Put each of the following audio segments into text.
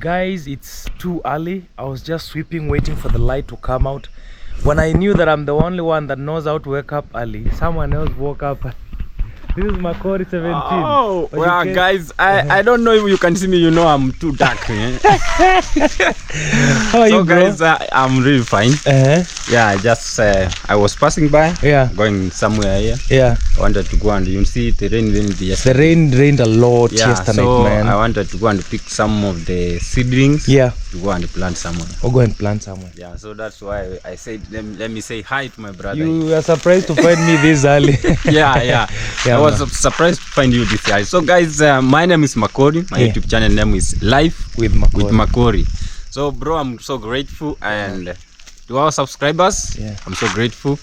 Guys, it's too early. I was just sweeping, waiting for the light to come out. When I knew that I'm the only one that knows how to wake up early, someone else woke up. This is Makori 17. Oh, well, guys, I don't know if you can see me. You know, I'm too dark. How are you, bro? Guys, I'm really fine. Yeah, I was passing by. Yeah. Going somewhere here. Yeah. I wanted to go and you see the rain yesterday. The rain rained a lot yesterday, so man. I wanted to go and pick some of the seedlings. Yeah. To go and plant somewhere. Or go and plant somewhere. Yeah, so that's why I said, let me say hi to my brother. You are surprised to find me this early. Yeah. I was surprised to find you this early. So guys, my name is Makori. My YouTube channel name is Life with Makori. So bro, I'm so grateful, and to our subscribers, I'm so grateful.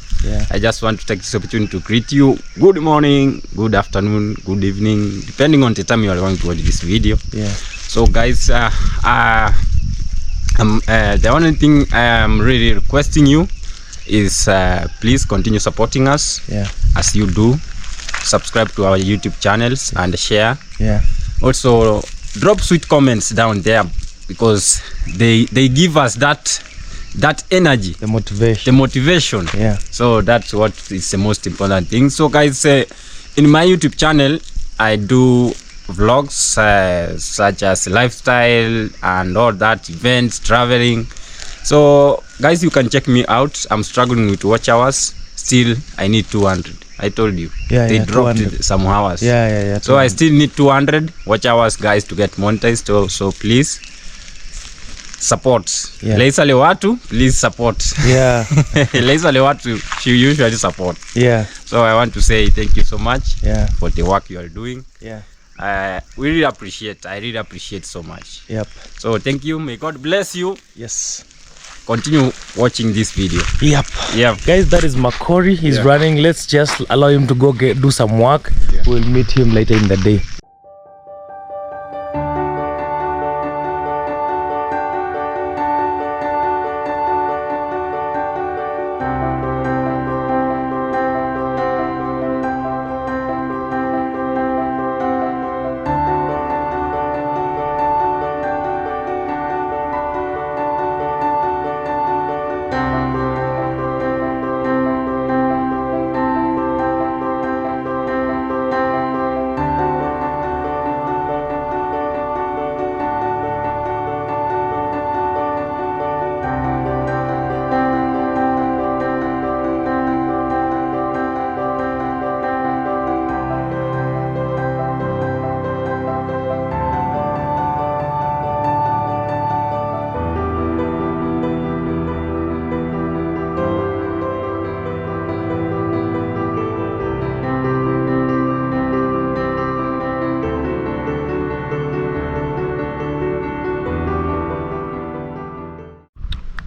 I just want to take this opportunity to greet you. Good morning, good afternoon, good evening, depending on the time you are going to watch this video. So guys, the only thing I am really requesting you is please continue supporting us as you do. Subscribe to our YouTube channels and share. Also drop sweet comments down there, because they give us that energy, the motivation. So that's what is the most important thing. So guys, in my YouTube channel I do vlogs such as lifestyle and all that, events, traveling. So guys, you can check me out. I'm struggling with watch hours. Still I need 200. I told you. They dropped some hours. So I still need 200 watch hours, guys, to get monetized. So please support. Laisa Lewatu, please support. Laisa Lewatu, she usually support. So I want to say thank you so much for the work you are doing. I really appreciate so much. So thank you. May God bless you. Continue watching this video. Guys, that is Makori. He's running. Let's just allow him to go do some work. We'll meet him later in the day.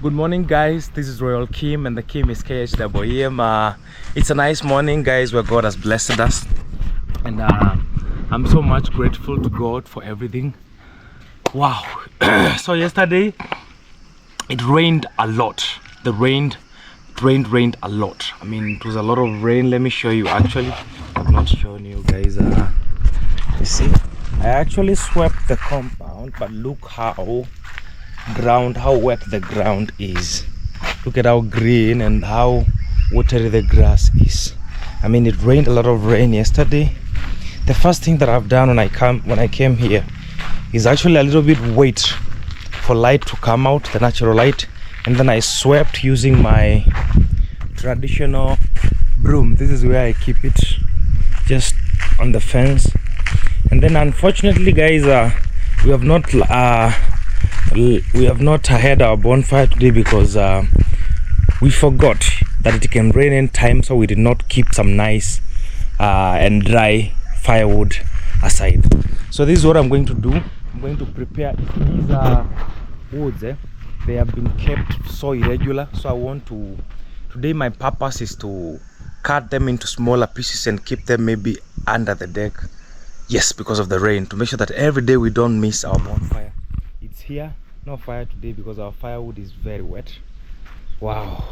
Good morning, guys. This is Royal Kim, and the Kim is KHWM. It's a nice morning, guys, where God has blessed us, and I'm so much grateful to God for everything. Wow. So yesterday it rained a lot. The rained a lot. I mean, it was a lot of rain. Let me show you. Actually, I've not shown you guys. You see, I actually swept the compound, but look how wet the ground is. Look at how green and how watery the grass is. I mean, it rained a lot of rain yesterday. The first thing that I've done when I came here is actually a little bit wait for light to come out, the natural light, and then I swept using my traditional broom. This is where I keep it, just on the fence. And then unfortunately, guys, we have not had our bonfire today because we forgot that it can rain in time, so we did not keep some nice and dry firewood aside. So this is what I'm going to do. I'm going to prepare these woods. They have been kept so irregular, so I want to, today my purpose is to cut them into smaller pieces and keep them maybe under the deck. Yes, because of the rain, to make sure that every day we don't miss our bonfire. It's here. No fire today because our firewood is very wet. Wow.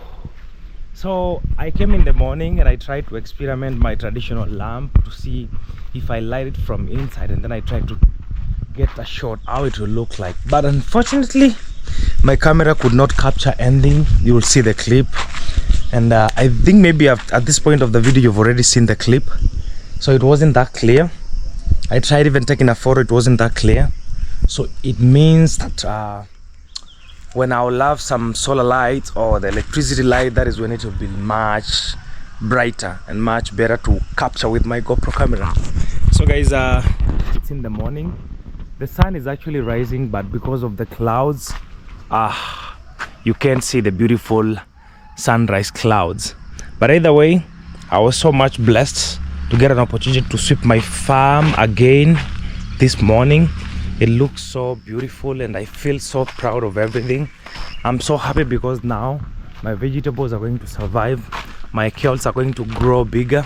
So I came in the morning and I tried to experiment my traditional lamp to see if I light it from inside, and then I tried to get a shot how it will look like, but unfortunately my camera could not capture anything. You will see the clip, and I think maybe at this point of the video you've already seen the clip, so it wasn't that clear. I tried even taking a photo, it wasn't that clear. So it means that when I will have some solar lights or the electricity light, that is when it will be much brighter and much better to capture with my GoPro camera. So guys, it's in the morning. The sun is actually rising, but because of the clouds, you can't see the beautiful sunrise clouds. But either way, I was so much blessed to get an opportunity to sweep my farm again this morning. It looks so beautiful and I feel so proud of everything. I'm so happy because now my vegetables are going to survive. My kales are going to grow bigger.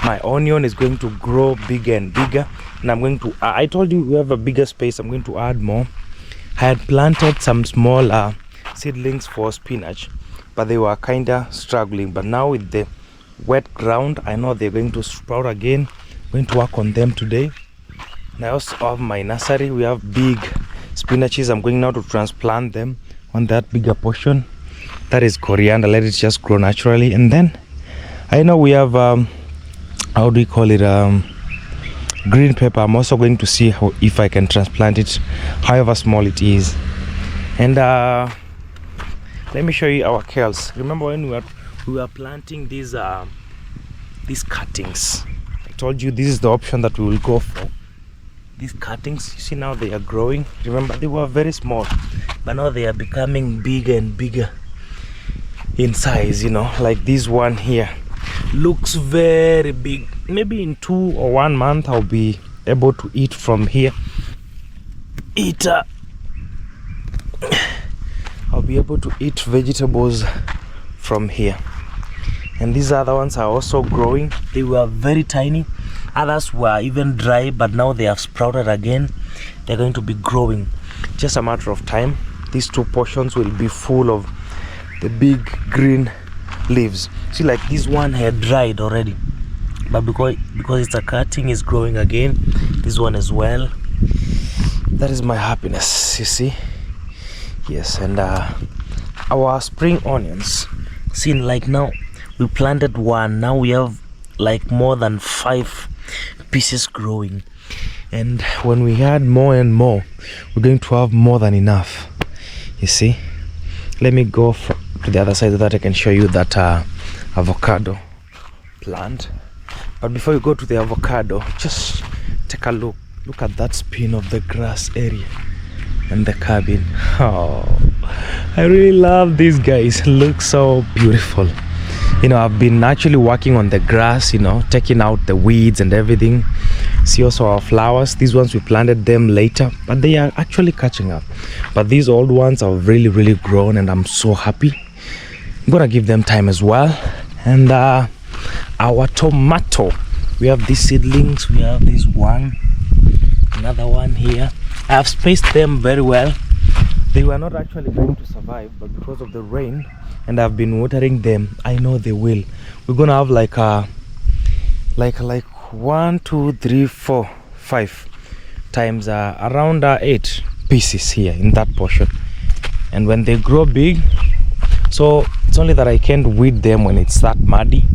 My onion is going to grow bigger and bigger. And I'm going to, I told you we have a bigger space, I'm going to add more. I had planted some small seedlings for spinach, but they were kind of struggling. But now with the wet ground, I know they're going to sprout again. I'm going to work on them today. And I also have my nursery. We have big spinaches. I'm going now to transplant them on that bigger portion. That is coriander. Let it just grow naturally. And then I know we have how do we call it, green pepper. I'm also going to see if I can transplant it, however small it is. And let me show you our kales. Remember when we were planting these cuttings? I told you this is the option that we will go for. These cuttings, you see now they are growing. Remember they were very small, but now they are becoming bigger and bigger in size, you know, like this one here looks very big. Maybe in 2 or 1 month I'll be able to eat from here. I'll be able to eat vegetables from here. And these other ones are also growing. They were very tiny, others were even dry, but now they have sprouted again. They're going to be growing, just a matter of time. These 2 portions will be full of the big green leaves. See, like this one had dried already, but because it's a cutting, is growing again. This one as well. That is my happiness, you see. Yes. And our spring onions, see, like now we planted 1, now we have like more than 5 pieces growing, and when we add more and more, we're going to have more than enough, you see. Let me go to the other side so that I can show you that avocado plant. But before you go to the avocado, just take a look at that spin of the grass area and the cabin. Oh, I really love these guys. Look so beautiful. You know, I've been actually working on the grass, you know, taking out the weeds and everything. See also our flowers. These ones we planted them later, but they are actually catching up. But these old ones are really grown, and I'm so happy. I'm gonna give them time as well. And our tomato, we have these seedlings. We have this one, another one here. I have spaced them very well. They were not actually going to survive, but because of the rain and I've been watering them, I know they will. We're gonna have like 1, 2, 3, 4, 5 times around 8 pieces here in that portion. And when they grow big, so it's only that I can't weed them when it's that muddy.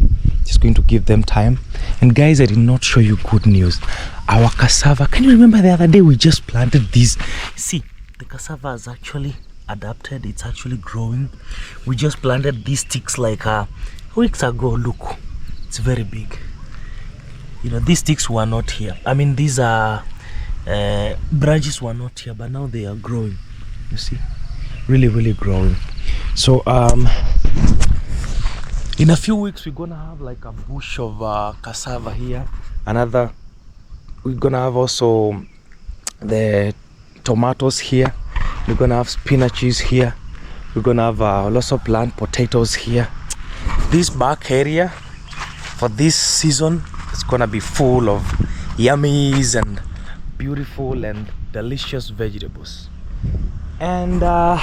Just going to give them time. And guys, I did not show you good news. Our cassava, can you remember the other day we just planted these? See, the cassava has actually adapted. It's actually growing. We just planted these sticks like weeks ago. Look, it's very big. You know, these sticks were not here. I mean, these are branches were not here, but now they are growing. You see, really growing. So in a few weeks we're gonna have like a bush of cassava here. Another, we're gonna have also the tomatoes here. We're gonna have spinaches here. We're gonna have lots of plant potatoes here. This back area for this season is gonna be full of yummies and beautiful and delicious vegetables. And I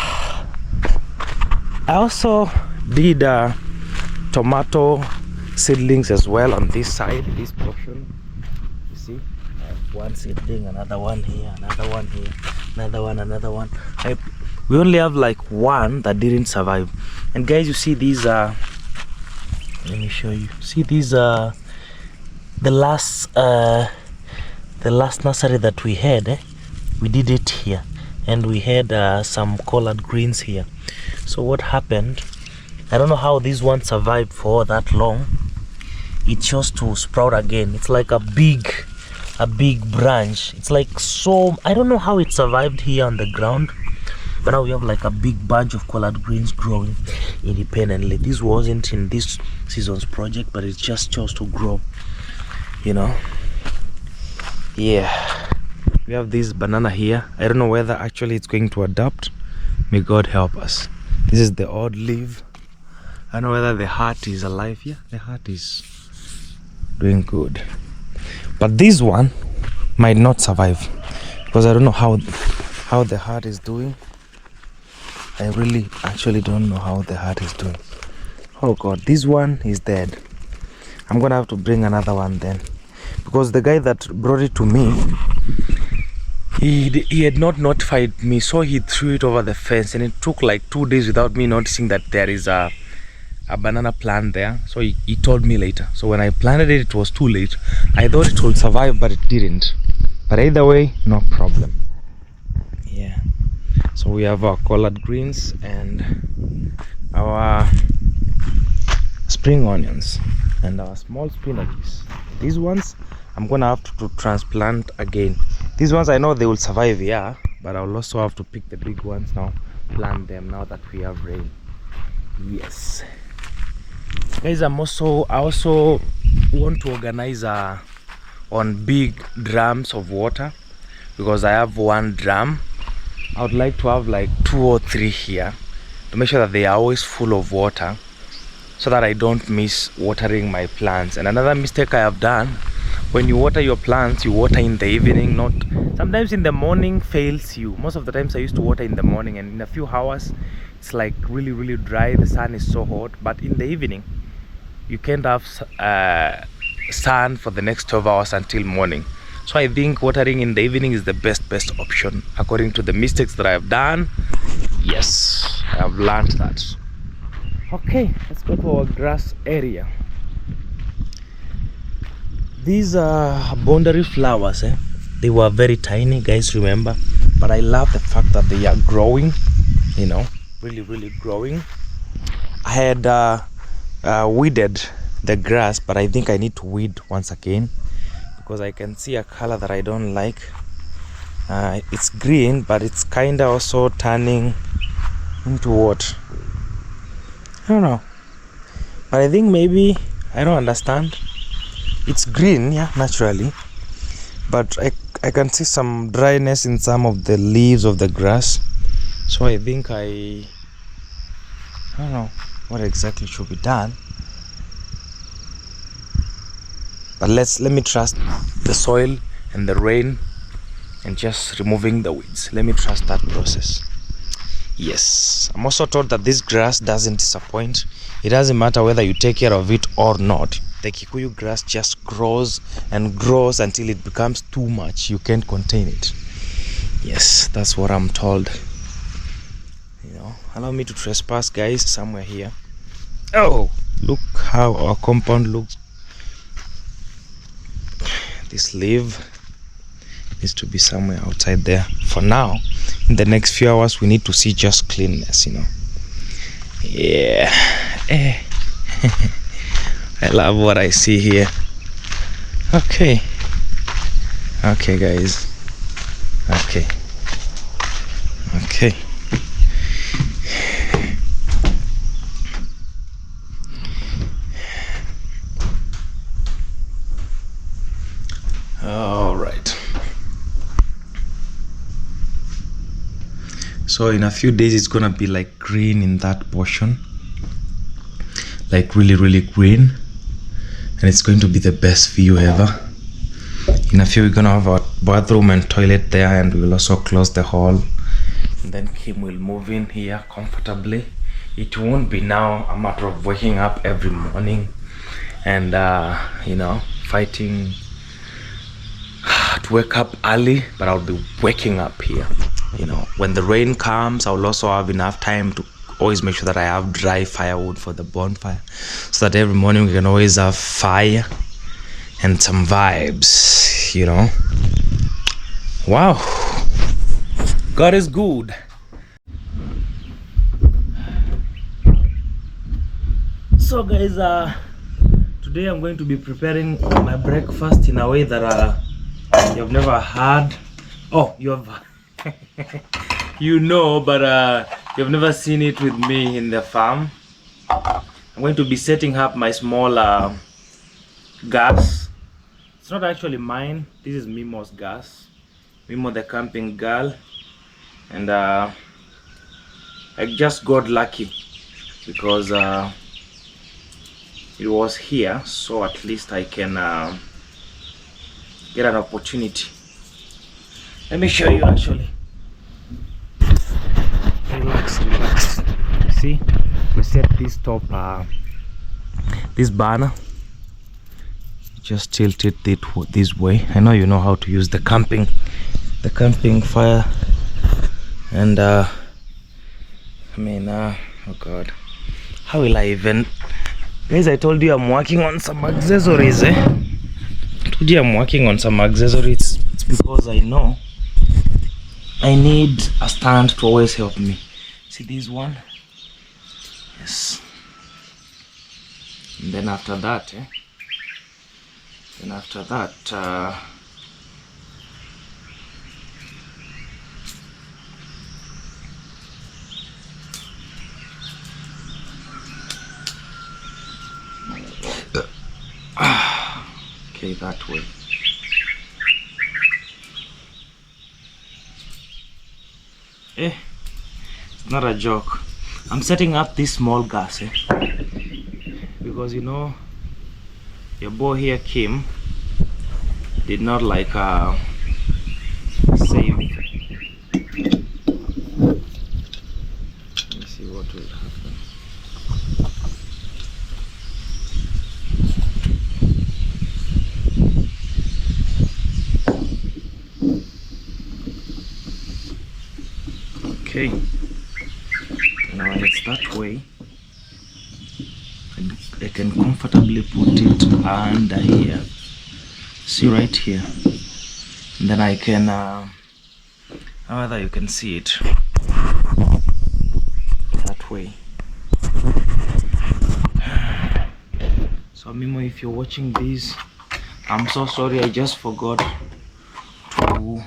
also did tomato seedlings as well on this side, this portion. You see, I have one seedling, another one here, another one here, another one. We only have like one that didn't survive. And guys, you see these let me show you. See, these are the last nursery that we had. We did it here, and we had some collard greens here. So what happened, I don't know how this one survived for that long. It chose to sprout again. It's like a big branch. It's like, so I don't know how it survived here on the ground, but now we have like a big bunch of collard greens growing independently. This wasn't in this season's project, but it just chose to grow, you know. Yeah, we have this banana here. I don't know whether actually it's going to adapt. May God help us. This is the odd leaf. I don't know whether the heart is alive. Yeah, the heart is doing good, but this one might not survive because I don't know how the heart is doing. I really actually don't know how the heart is doing. Oh God, this one is dead. I'm gonna have to bring another one then, because the guy that brought it to me, he had not notified me, so he threw it over the fence, and it took like 2 days without me noticing that there is a banana plant there. So he told me later. So when I planted it, it was too late. I thought it would survive, but it didn't. But either way, no problem. Yeah, so we have our collard greens and our spring onions and our small spinaches. These ones I'm gonna have to transplant again. These ones I know they will survive, yeah, but I'll also have to pick the big ones now, plant them now that we have rain. Yes guys, I also want to organize on big drums of water, because I have one drum. I would like to have like 2 or 3 here to make sure that they are always full of water, so that I don't miss watering my plants. And another mistake I have done, when you water your plants, you water in the evening, not sometimes in the morning fails you. Most of the times I used to water in the morning, and in a few hours it's like really dry, the sun is so hot. But in the evening you can't have sun for the next 12 hours until morning. So I think watering in the evening is the best option, according to the mistakes that I have done. Yes, I have learned that. Okay, let's go to our grass area. These are boundary flowers, they were very tiny, guys, remember, but I love the fact that they are growing, you know, really growing. I had weeded the grass, but I think I need to weed once again, because I can see a color that I don't like. It's green, but it's kind of also turning into what, I don't know, but I think maybe, I don't understand. It's green, yeah, naturally, but I can see some dryness in some of the leaves of the grass. So I think I don't know what exactly should be done, but let me trust the soil and the rain and just removing the weeds. Let me trust that process. Yes, I'm also told that this grass doesn't disappoint. It doesn't matter whether you take care of it or not. The Kikuyu grass just grows and grows until it becomes too much. You can't contain it. Yes, that's what I'm told. You know, allow me to trespass, guys, somewhere here. Oh, look how our compound looks. This leaf needs to be somewhere outside there. For now, in the next few hours, we need to see just cleanness, you know. Yeah. I love what I see here. Okay, guys. Okay. All right. So in a few days it's gonna be like green in that portion, like really green, and it's going to be the best view ever. In a few we're gonna have a bathroom and toilet there, and we will also close the hall, and then Kim will move in here comfortably. It won't be now a matter of waking up every morning and you know, fighting to wake up early, but I'll be waking up here. You know, when the rain comes, I'll also have enough time to always make sure that I have dry firewood for the bonfire, so that every morning we can always have fire and some vibes, you know. Wow, God is good. So guys, today I'm going to be preparing my breakfast in a way that you've never had. Oh, you have you know, but you've never seen it with me in the farm. I'm going to be setting up my small gas. It's not actually mine. This is Mimo's gas. Mimo, the camping girl. And I just got lucky because it was here, so at least I can get an opportunity. Let me show you actually. Relax, relax. See, we set this top, this burner. Just tilt it this way. I know you know how to use the camping fire. And I mean, oh God, how will I even? Guys, I told you I'm working on some accessories. I told you I'm working on some accessories. It's because I know I need a stand to always help me. See this one? Yes. And then after that, okay, that way. It's not a joke. I'm setting up this small gas, because you know your boy here, Kim, did not like save. Let me see what will happen. Okay, now it's that way, and I can comfortably put it under here. See right here, and then I can whether you can see it that way. So Mimo, if you're watching this, I'm so sorry. I just forgot to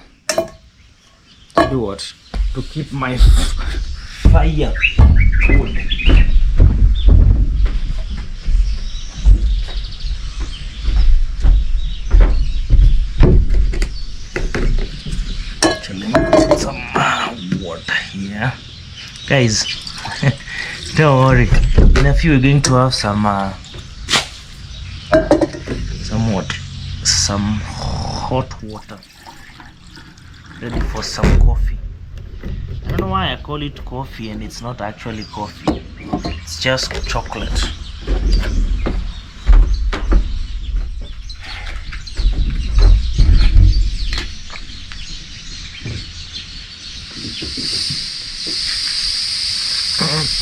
do what? To keep my fire cool. Some water here, guys. Don't worry. In a few, we're going to have some hot water ready for some coffee. I don't know why I call it coffee and it's not actually coffee. It's just chocolate.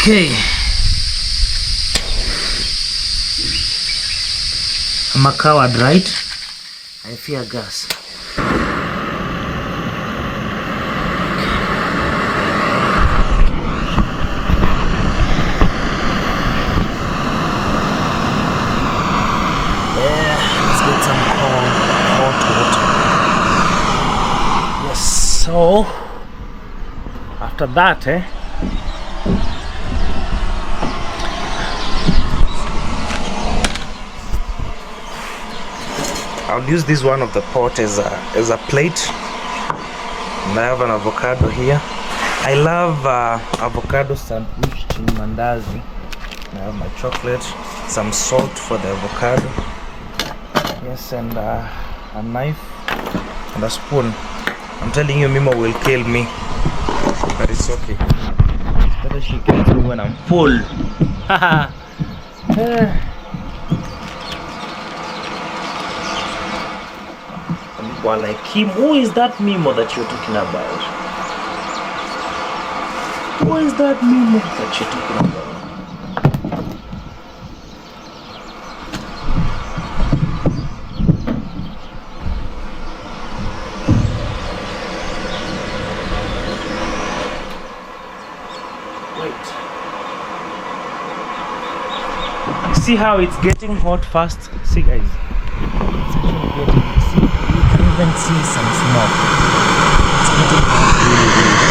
Okay. I'm a coward, right? I fear gas. So after that, I'll use this one of the pot as a plate. And I have an avocado here. I love avocado sandwich in mandazi. I have my chocolate, some salt for the avocado. Yes, and a knife and a spoon. I'm telling you, Mimo will kill me, but it's okay. It's better she kills me when I'm full. were like, Kim, who is that Mimo that you're talking about? Who is that Mimo that you're talking about? See how it's getting hot fast? See guys, it's actually getting, see, you can even see some smoke. It's getting hot really, really.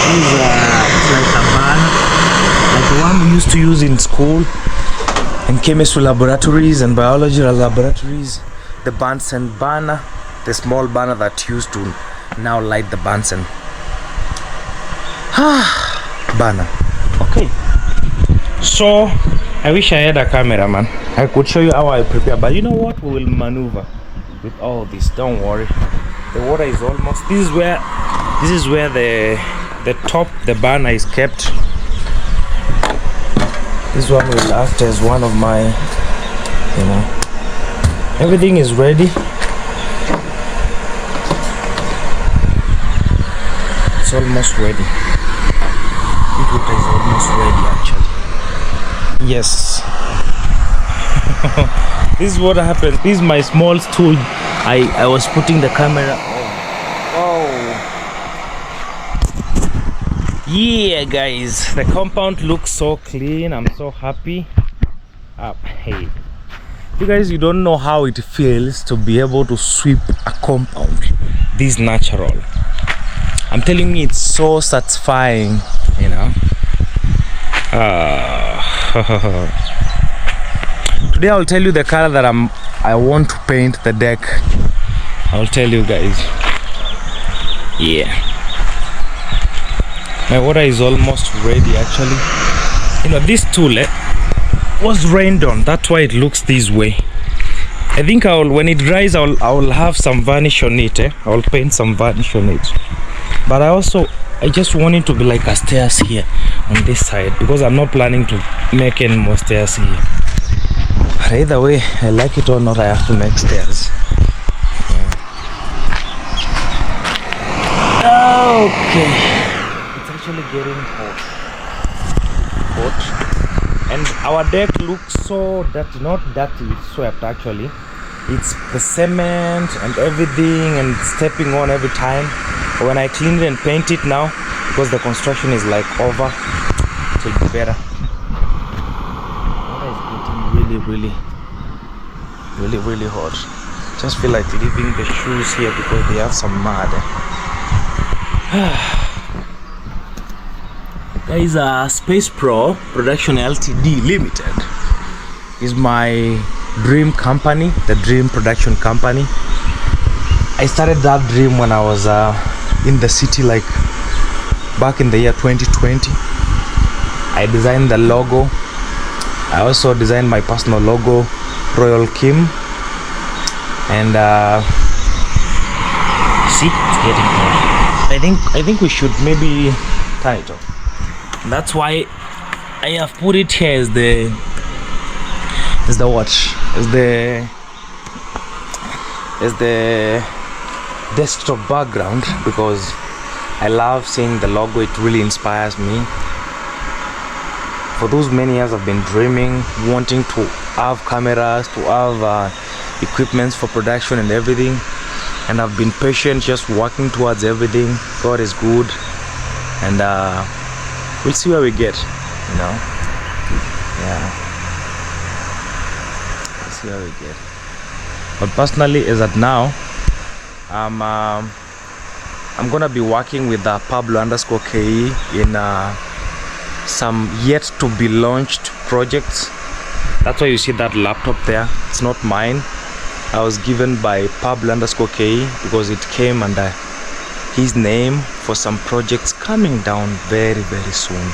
This it's like a burner, like the one we used to use in school, in chemistry laboratories and biology laboratories. The Bunsen burner, the small burner that used to now light the Bunsen burner. Okay. So I wish I had a camera, man. I could show you how I prepare, but you know what, we will maneuver with all this, don't worry. The water is almost, this is where the top, the burner is kept. This one will act as one of my, you know, everything is ready. It's almost ready. It is almost ready actually. Yes. This is what happened. This is my small stool. I was putting the camera. Oh. Yeah, guys, the compound looks so clean. I'm so happy. Hey, you guys, you don't know how it feels to be able to sweep a compound this natural. I'm telling you, it's so satisfying, you know. Today I'll tell you the color that I want to paint the deck. I'll tell you guys. Yeah, my water is almost ready actually. You know, this tool was rained on, that's why it looks this way. I think when it dries I'll have some varnish on it. I'll paint some varnish on it. But I just want it to be like a stairs here on this side, because I'm not planning to make any more stairs here. But either way, I like it or not, I have to make stairs. Yeah. Okay, it's actually getting hot. And our deck looks so dirty, not dirty, it's swept actually. It's the cement and everything and stepping on every time. But when I clean it and paint it now, because the construction is like over, it will be better. Water is getting really hot. Just feel like leaving the shoes here because they have some mud. Guys, Space Pro Production Ltd Limited is my dream company, the dream production company. I started that dream when I was in the city, like back in the year 2020. I designed the logo. I also designed my personal logo, Royal Kim. And see, it's getting hot. I think we should maybe turn it off. That's why I have put it here as the desktop background, because I love seeing the logo. It really inspires me. For those many years I've been dreaming, wanting to have cameras, to have equipments for production and everything, and I've been patient, just working towards everything. God is good, and we'll see where we get, you know. Yeah, we'll see where we get. But personally, as at now, I'm gonna be working with Pablo_KE in some yet to be launched projects. That's why you see that laptop there. It's not mine. I was given by Pablo_KE because it came under his name for some projects coming down very soon,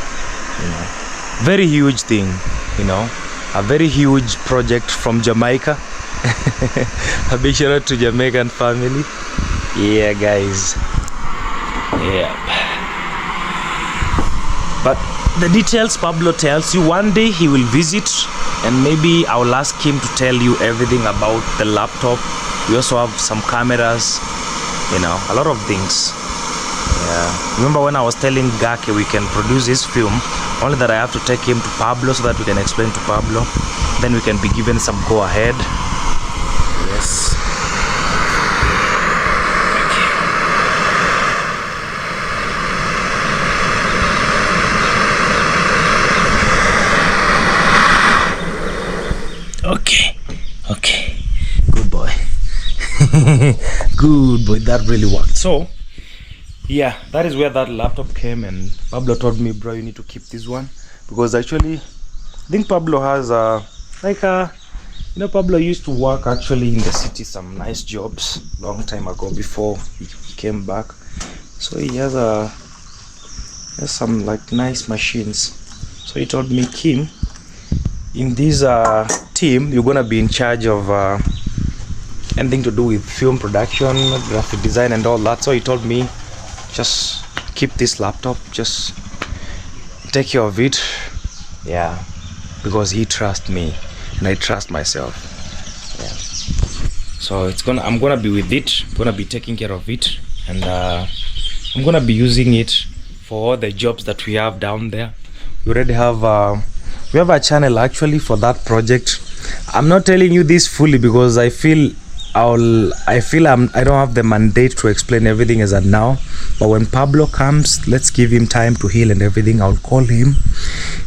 you know. Very huge thing, you know, a very huge project from Jamaica. A big shout out to Jamaican family. Yeah, guys. Yeah, but the details Pablo tells you. One day he will visit, and maybe I'll ask him to tell you everything about the laptop, We also have some cameras, you know, a lot of things. Yeah, remember when I was telling Gake we can produce this film, only that I have to take him to Pablo so that we can explain to Pablo, then we can be given some go ahead. Yes. Okay, good boy. Good boy, that really worked. So yeah, that is where that laptop came, and Pablo told me, bro, you need to keep this one, because actually I think Pablo has you know, Pablo used to work actually in the city some nice jobs long time ago before he came back. So he has some like nice machines. So he told me, Kim, in this team you're gonna be in charge of anything to do with film production, graphic design and all that. So he told me, just keep this laptop, just take care of it. Yeah, because he trusts me and I trust myself. Yeah, so I'm gonna be with it, gonna be taking care of it, and I'm gonna be using it for all the jobs that we have down there. We already have we have a channel actually for that project. I'm not telling you this fully because I feel I don't have the mandate to explain everything as of now. But when Pablo comes, let's give him time to heal and everything. I'll call him.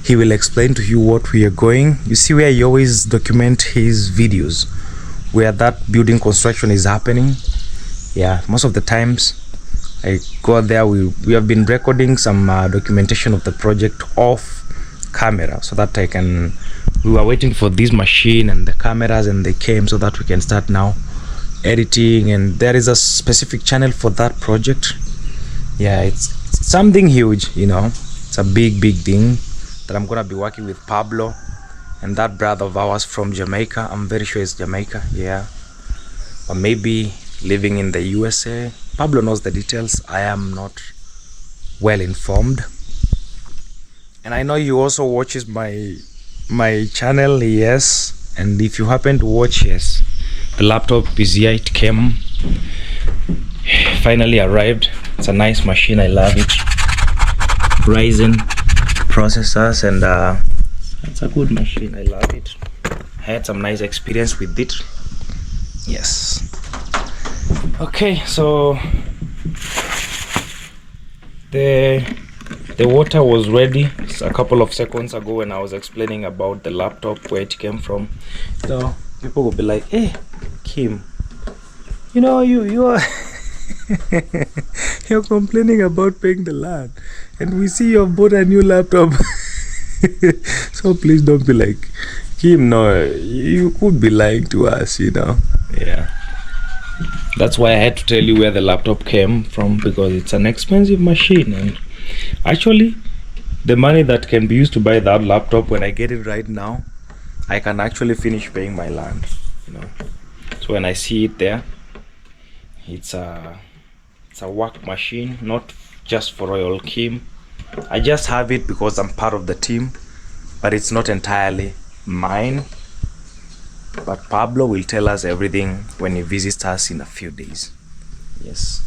He will explain to you what we are going. You see where he always document his videos, where that building construction is happening. Yeah, most of the times I go there. We have been recording some documentation of the project off camera so that we were waiting for this machine and the cameras, and they came so that we can start now editing. And there is a specific channel for that project. Yeah, it's something huge, you know. It's a big thing that I'm gonna be working with Pablo and that brother of ours from Jamaica. I'm very sure it's Jamaica, yeah, or maybe living in the USA. Pablo knows the details. I am not well informed. And I know you also watches my channel, yes. And if you happen to watch, yes, the laptop is here. It came, finally arrived. It's a nice machine. I love it. Ryzen processors, and it's a good machine. I love it. I had some nice experience with it. Yes. Okay, so the water was ready a couple of seconds ago when I was explaining about the laptop, where it came from. So people will be like, hey Kim, you know, you are you're complaining about paying the land, and we see you bought a new laptop. So please don't be like, Kim, no, you could be lying to us, you know. Yeah, that's why I had to tell you where the laptop came from, because it's an expensive machine. And actually the money that can be used to buy that laptop, when I get it right now, I can actually finish paying my land, you know. So when I see it there, it's a work machine, not just for Royal Kim. I just have it because I'm part of the team, but it's not entirely mine. But Pablo will tell us everything when he visits us in a few days. Yes.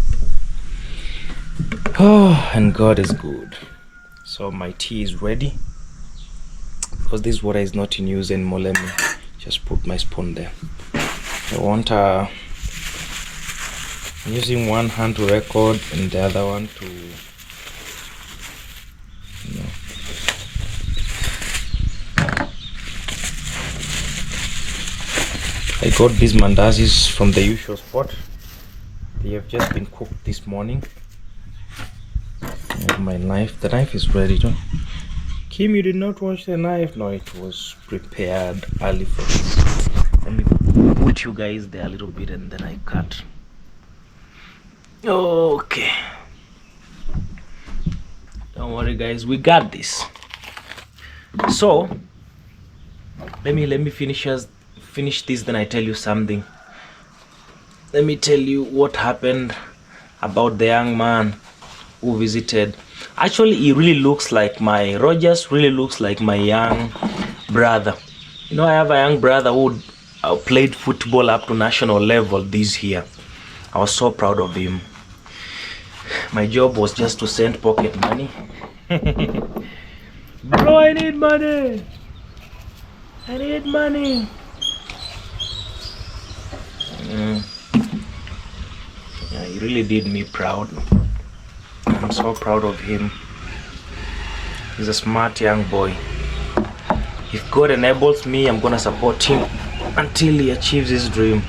Oh, and God is good. So my tea is ready, because this water is not in use anymore. Let me just put my spoon there. I want I'm using one hand to record and the other one to, you know. I got these mandazis from the usual spot. They have just been cooked this morning. I have my knife. The knife is ready. Kim, you did not wash the knife. No, it was prepared early for this. Let me put you guys there a little bit and then I cut. Okay. Don't worry guys, we got this. So let me finish this, then I tell you something. Let me tell you what happened about the young man who visited. Actually, he really looks like Rogers really looks like my young brother. You know, I have a young brother who played football up to national level this year. I was so proud of him. My job was just to send pocket money. Bro, I need money. I need money. Yeah, he really did me proud. I'm so proud of him. He's a smart young boy. If God enables me, I'm gonna support him until he achieves his dream.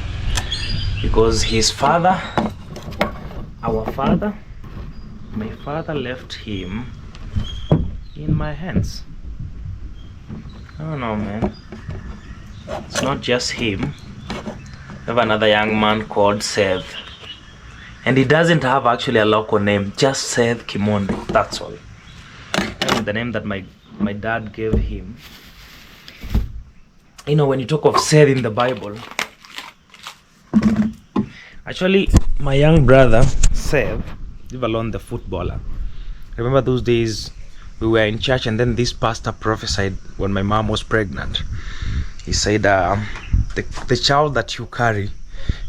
Because his father, our father, my father left him in my hands. I don't know, man. It's not just him. We have another young man called Seth. And he doesn't have actually a local name, just Seth Kimonde. That's all. That's the name that my dad gave him. You know, when you talk of Seth in the Bible, actually, my young brother, Seth, leave alone the footballer. Remember those days we were in church and then this pastor prophesied when my mom was pregnant. He said, the child that you carry,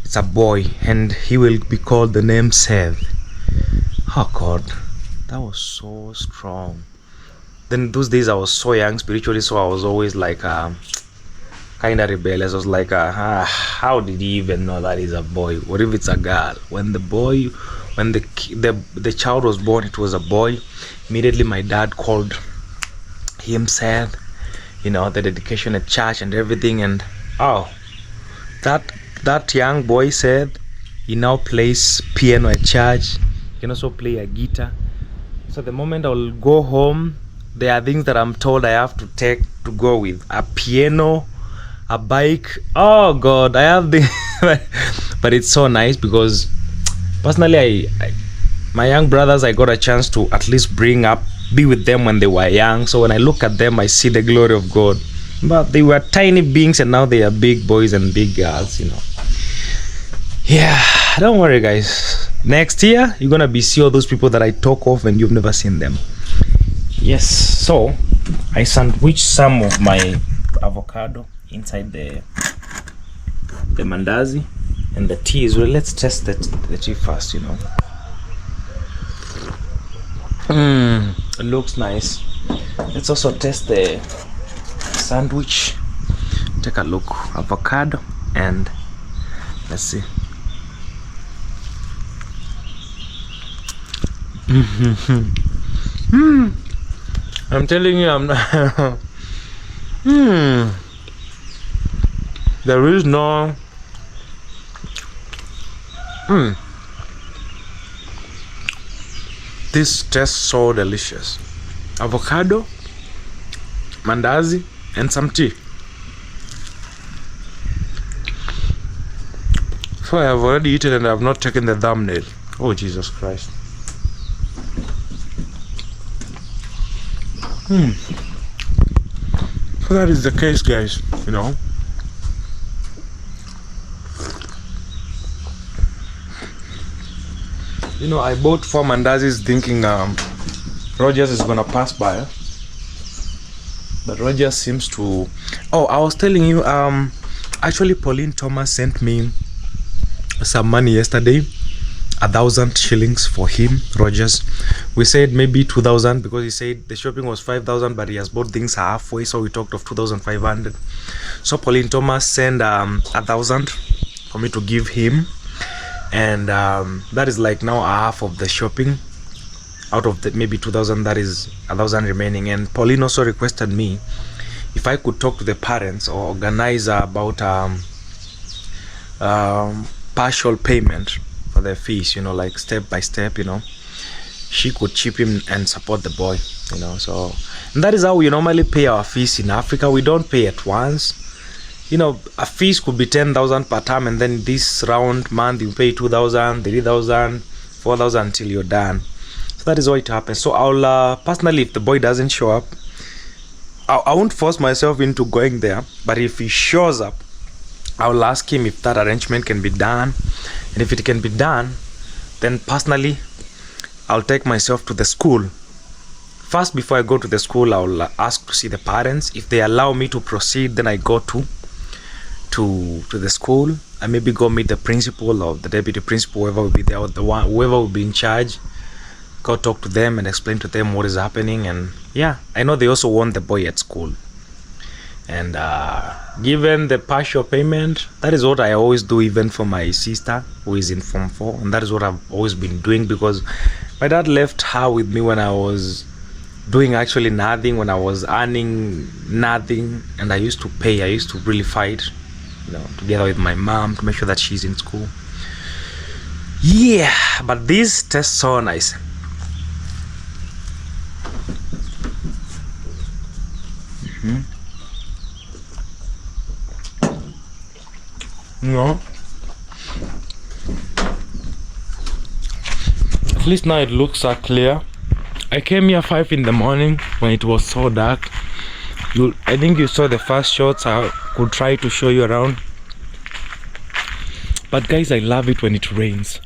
it's a boy and he will be called the name Seth. Oh God, that was so strong. Then those days I was so young spiritually, so I was always like kind of rebellious. I was like, how did he even know that he's a boy? What if it's a girl? When the child was born, it was a boy. Immediately my dad called him Seth, you know, the dedication at church and everything. And that young boy said he now plays piano at church. He can also play a guitar. So the moment I'll go home, there are things that I'm told I have to take to go with: a piano, a bike. Oh God, I have the but it's so nice because personally my young brothers, I got a chance to at least be with them when they were young. So when I look at them, I see the glory of God. But they were tiny beings and now they are big boys and big girls, you know. Yeah, don't worry guys. Next year, you're gonna be see all those people that I talk of and you've never seen them. Yes, so I sandwiched some of my avocado inside the mandazi and the tea as well. Let's test the tea first, you know. It looks nice. Let's also test the sandwich. Take a look. Avocado and let's see. I'm telling you, I'm not there is no this tastes so delicious. Avocado, mandazi, and some tea. So I have already eaten and I have not taken the thumbnail. Oh Jesus Christ. So that is the case, guys, you know. You know, I bought 4 mandazis thinking Rogers is gonna pass by, but Rogers seems to. Oh, I was telling you, actually Pauline Thomas sent me some money yesterday, 1,000 shillings for him, Rogers. We said maybe 2,000 because he said the shopping was 5,000, but he has bought things halfway, so we talked of 2,500. So Pauline Thomas sent 1,000 for me to give him. And that is like now half of the shopping. Out of the maybe 2,000, that is 1,000 remaining. And Pauline also requested me if I could talk to the parents or organize about partial payment for their fees, you know, like step by step, you know. She could chip in and support the boy, you know. So and that is how we normally pay our fees in Africa. We don't pay at once. You know, a fees could be 10,000 per term, and then this round month you pay 2,000, 3,000, 4,000 until you're done. So that is what it happens. So I'll personally, if the boy doesn't show up, I won't force myself into going there. But if he shows up, I'll ask him if that arrangement can be done, and if it can be done, then personally, I'll take myself to the school. First, before I go to the school, I'll ask to see the parents. If they allow me to proceed, then I go to to the school and maybe go meet the principal or the deputy principal, whoever will be there, or whoever will be in charge. Go talk to them and explain to them what is happening. And yeah, I know they also want the boy at school. And given the partial payment, that is what I always do, even for my sister who is in Form 4. And that is what I've always been doing, because my dad left her with me when I was doing actually nothing, when I was earning nothing, and I used to pay. I used to really fight, together with my mom to make sure that she's in school. Yeah, but this tastes so nice. No, at least now it looks clear. I came here 5 in the morning when it was so dark. I think you saw the first shots. I could try to show you around, but guys, I love it when it rains.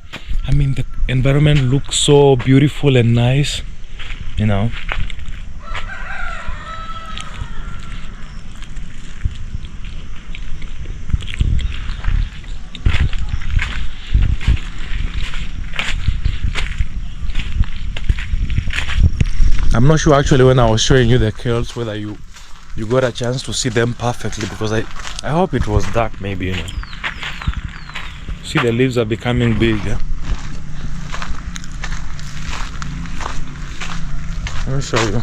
I mean, the environment looks so beautiful and nice, I'm not sure actually when I was showing you the curls whether you got a chance to see them perfectly, because I hope it was dark, maybe, See, the leaves are becoming big. Let me show you.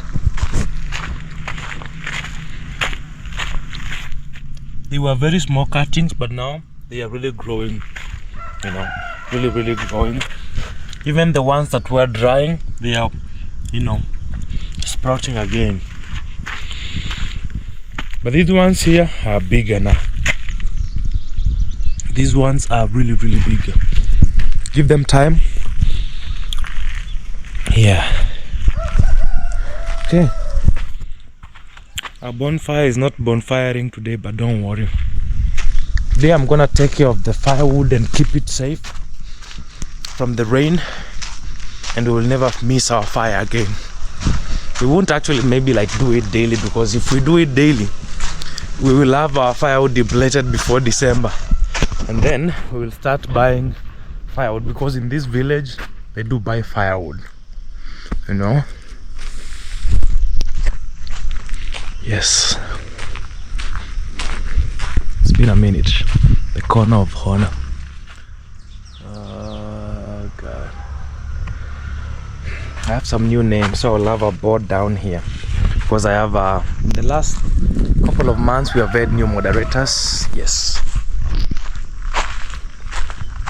They were very small cuttings, but now they are really growing, really growing. Even the ones that were drying, they are, sprouting again. But these ones here are bigger now. These ones are really bigger. Give them time. Yeah. Okay. Our bonfire is not bonfiring today, but don't worry. Today I'm gonna take care of the firewood and keep it safe from the rain, and we will never miss our fire again. We won't actually maybe do it daily, because if we do it daily, we will have our firewood depleted before December, and then we will start buying firewood, because in this village they do buy firewood, Yes, it's been a minute. The corner of honor. Oh God, I have some new names, so I'll have a board down here, because I have the last couple of months we have had new moderators. Yes,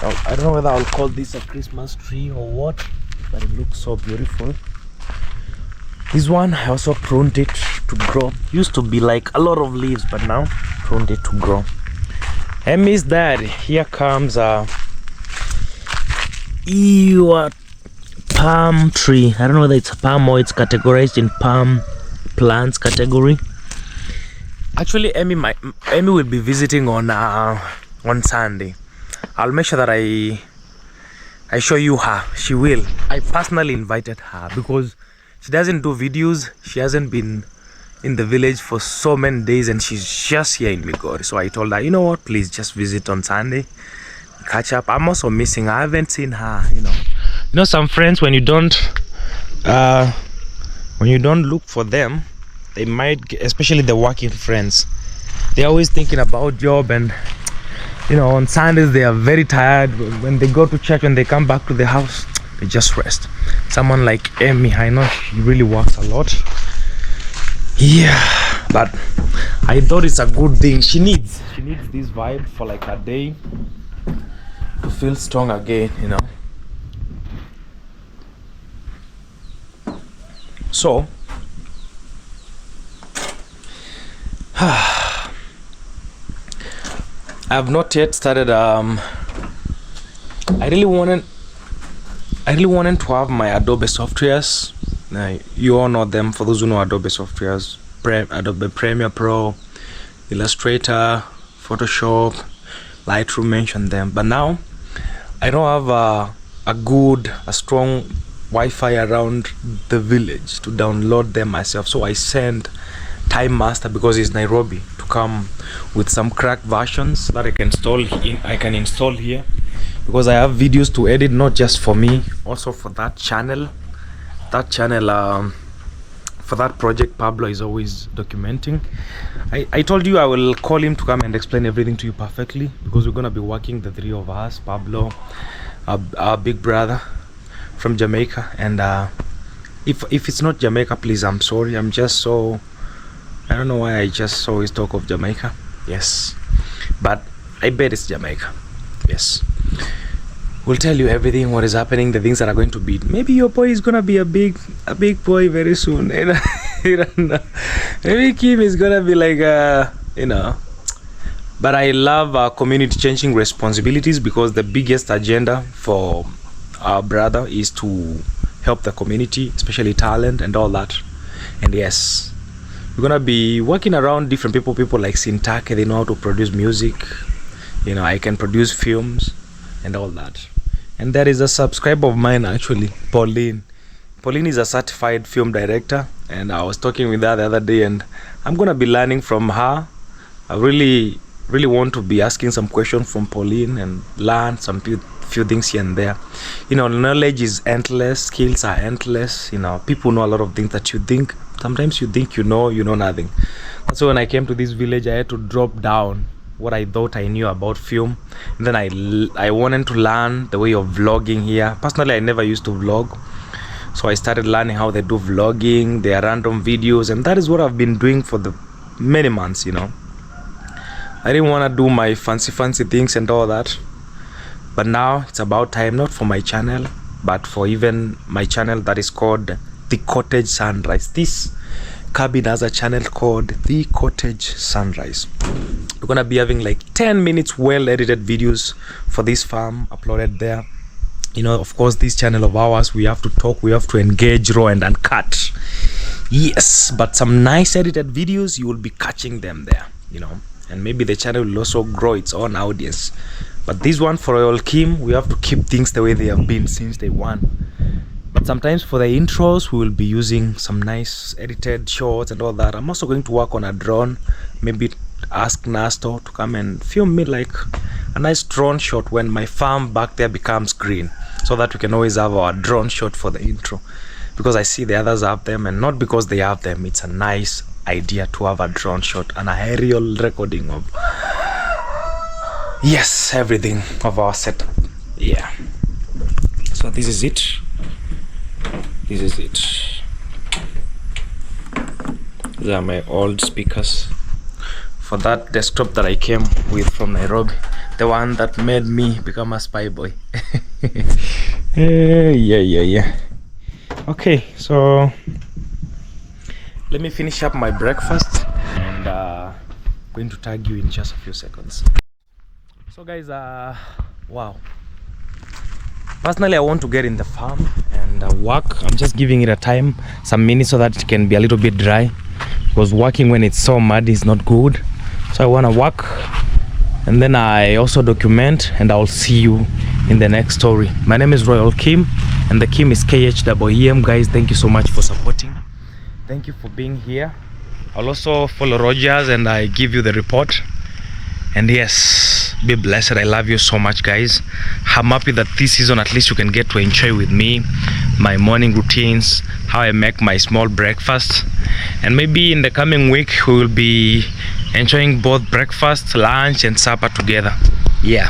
I don't know whether I'll call this a Christmas tree or what, but it looks so beautiful. This one I also pruned it to grow. Used to be a lot of leaves, but now pruned it to grow. Emmy's dad, here comes your palm tree. I don't know whether it's a palm or it's categorized in palm plants category. Actually, Emmy will be visiting on Sunday. I'll make sure that I show you her. She will. I personally invited her because she doesn't do videos. She hasn't been in the village for so many days, and she's just here in Migori. So I told her, you know what, please just visit on Sunday, catch up. I'm also missing her. I haven't seen her. Some friends, when you don't look for them, they might, especially the working friends, they're always thinking about job, and on Sundays they are very tired. When they go to church, when they come back to the house, they just rest. Someone like Emmy, I know she really works a lot. Yeah, but I thought it's a good thing. She needs this vibe for a day to feel strong again, So I have not yet started. I really wanted to have my Adobe softwares. You all know them. For those who know Adobe softwares, Adobe Premiere Pro, Illustrator, Photoshop, Lightroom, mention them. But now I don't have a strong Wi-Fi around the village to download them myself. So I sent Time Master, because he's Nairobi, to come with some cracked versions that I can install here, because I have videos to edit, not just for me, also for that channel. For that project, Pablo is always documenting. I told you I will call him to come and explain everything to you perfectly, because we're gonna be working, the three of us, Pablo, our big brother from Jamaica, and if it's not Jamaica, please, I'm sorry. I don't know why I just always talk of Jamaica. Yes, but I bet it's Jamaica. Yes, we'll tell you everything, what is happening, the things that are going to be. Maybe your boy is gonna be a big boy very soon. You don't know. Maybe Kim is gonna be like But I love community changing responsibilities, because the biggest agenda for our brother is to help the community, especially talent and all that. And yes, we're gonna be working around different people like Sintake. They know how to produce music. I can produce films and all that. And there is a subscriber of mine, actually, Pauline is a certified film director, and I was talking with her the other day, and I'm gonna be learning from her. I really want to be asking some questions from Pauline and learn some few things here and there. Knowledge is endless, skills are endless. People know a lot of things that you think. Sometimes you think you know nothing. So when I came to this village, I had to drop down what I thought I knew about film, and then I wanted to learn the way of vlogging here. Personally, I never used to vlog, so I started learning how they do vlogging, their random videos, and that is what I've been doing for the many months. I didn't want to do my fancy things and all that, but now it's about time, not for my channel, but for even my channel that is called The Cottage Sunrise. This cabin has a channel called The Cottage Sunrise. We're gonna be having like 10 minutes well edited videos for this farm uploaded there. Of course, this channel of ours, we have to talk, we have to engage, raw and uncut. Yes, but some nice edited videos, you will be catching them there, and maybe the channel will also grow its own audience. But this one, for Royal Kim, we have to keep things the way they have been since day one. But sometimes for the intros, we will be using some nice edited shots and all that. I'm also going to work on a drone, maybe ask Nasto to come and film me like a nice drone shot when my farm back there becomes green, so that we can always have our drone shot for the intro, because I see the others have them, and not because they have them. It's a nice idea to have a drone shot and a aerial recording of everything of our setup. Yeah, so this is it. These are my old speakers for that desktop that I came with from Nairobi, the one that made me become a spy boy. Yeah. Okay, so let me finish up my breakfast, and going to tag you in just a few seconds. So guys, wow, personally I want to get in the farm and work. I'm just giving it a time, some minutes, so that it can be a little bit dry, because working when it's so muddy is not good. So I want to work, and then I also document, and I'll see you in the next story. My name is Royal Kim, and the Kim is KHEM. Guys, thank you so much for supporting. Thank you for being here. I'll also follow Rogers, and I give you the report. And yes, be blessed. I love you so much, guys. I'm happy that this season at least you can get to enjoy with me my morning routines, how I make my small breakfast, and maybe in the coming week we will be enjoying both breakfast, lunch and supper together. Yeah,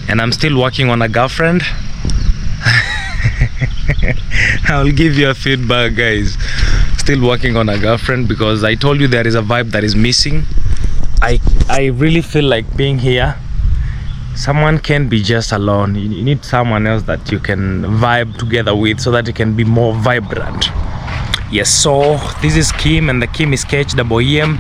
and I'm still working on a girlfriend. I'll give you a feedback, guys. Still working on a girlfriend, because I told you there is a vibe that is missing. I really feel like being here, someone can't be just alone. You need someone else that you can vibe together with, so that it can be more vibrant. Yes, so this is Kim, and the Kim is KHEM,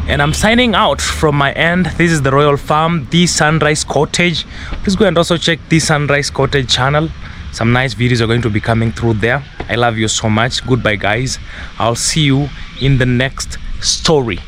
and I'm signing out from my end. This is the Royal Farm, the Sunrise Cottage. Please go and also check the Sunrise Cottage channel. Some nice videos are going to be coming through there. I love you so much. Goodbye, guys. I'll see you in the next story.